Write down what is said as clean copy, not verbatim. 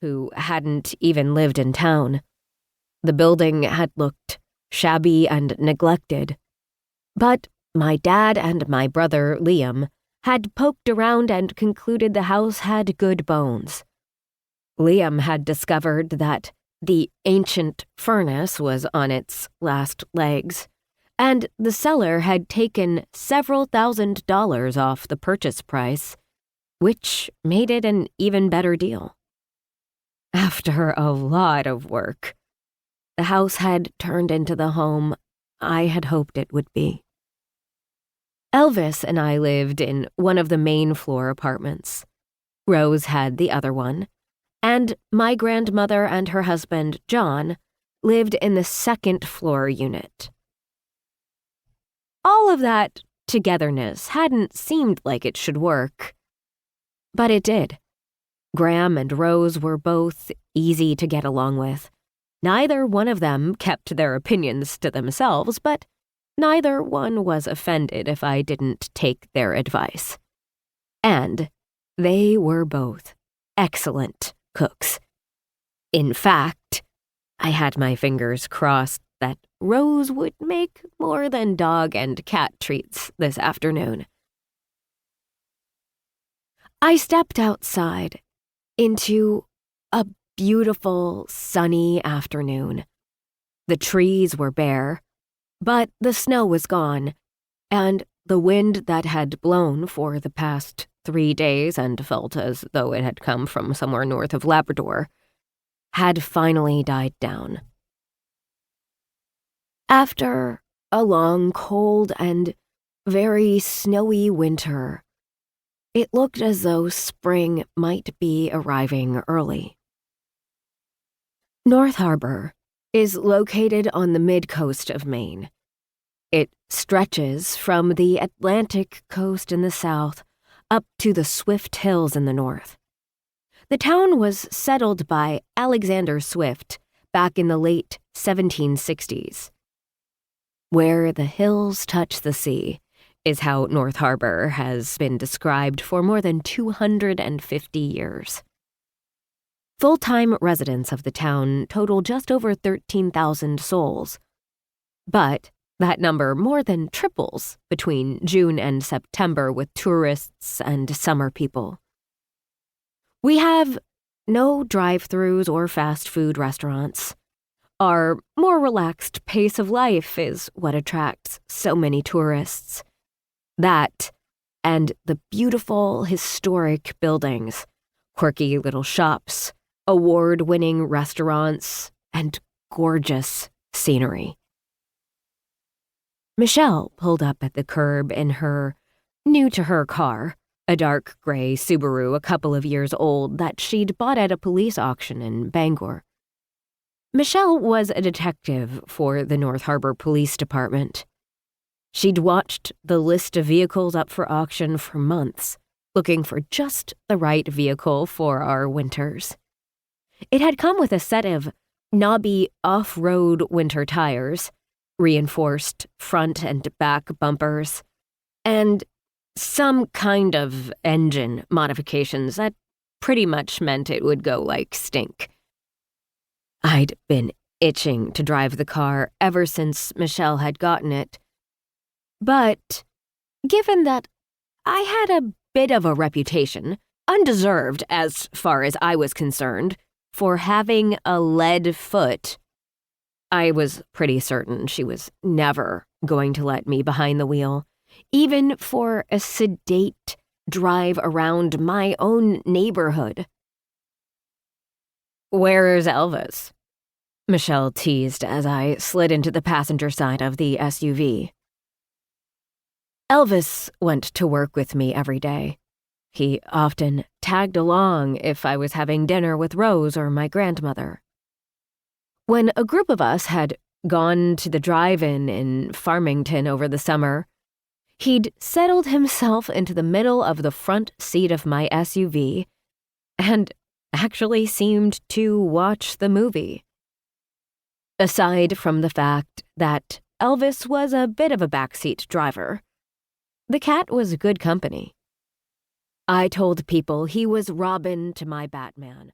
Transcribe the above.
who hadn't even lived in town. The building had looked shabby and neglected. But my dad and my brother, Liam, had poked around and concluded the house had good bones. Liam had discovered that the ancient furnace was on its last legs, and the seller had taken several $1,000s off the purchase price, which made it an even better deal. After a lot of work, the house had turned into the home I had hoped it would be. Elvis and I lived in one of the main floor apartments. Rose had the other one, and my grandmother and her husband, John, lived in the second floor unit. All of that togetherness hadn't seemed like it should work, but it did. Graham and Rose were both easy to get along with. Neither one of them kept their opinions to themselves, but neither one was offended if I didn't take their advice. And they were both excellent cooks. In fact, I had my fingers crossed that Rose would make more than dog and cat treats this afternoon. I stepped outside into a beautiful, sunny afternoon. The trees were bare, but the snow was gone, and the wind that had blown for the past 3 days and felt as though it had come from somewhere north of Labrador had finally died down. After a long, cold, and very snowy winter, it looked as though spring might be arriving early. North Harbor is located on the mid-coast of Maine. It stretches from the Atlantic coast in the south up to the Swift Hills in the north. The town was settled by Alexander Swift back in the late 1760s. Where the hills touch the sea is how North Harbor has been described for more than 250 years. Full-time residents of the town total just over 13,000 souls, but that number more than triples between June and September with tourists and summer people. We have no drive-thrus or fast food restaurants. Our more relaxed pace of life is what attracts so many tourists. That, and the beautiful, historic buildings, quirky little shops, award-winning restaurants, and gorgeous scenery. Michelle pulled up at the curb in her new-to-her car, a dark gray Subaru a couple of years old that she'd bought at a police auction in Bangor. Michelle was a detective for the North Harbor Police Department. She'd watched the list of vehicles up for auction for months, looking for just the right vehicle for our winters. It had come with a set of knobby off-road winter tires, reinforced front and back bumpers, and some kind of engine modifications that pretty much meant it would go like stink. I'd been itching to drive the car ever since Michelle had gotten it. But given that I had a bit of a reputation, undeserved as far as I was concerned, for having a lead foot, I was pretty certain she was never going to let me behind the wheel, even for a sedate drive around my own neighborhood. "Where's Elvis?" Michelle teased as I slid into the passenger side of the SUV. Elvis went to work with me every day. He often tagged along if I was having dinner with Rose or my grandmother. When a group of us had gone to the drive-in in Farmington over the summer, he'd settled himself into the middle of the front seat of my SUV and actually seemed to watch the movie. Aside from the fact that Elvis was a bit of a backseat driver, the cat was good company. I told people he was Robin to my Batman,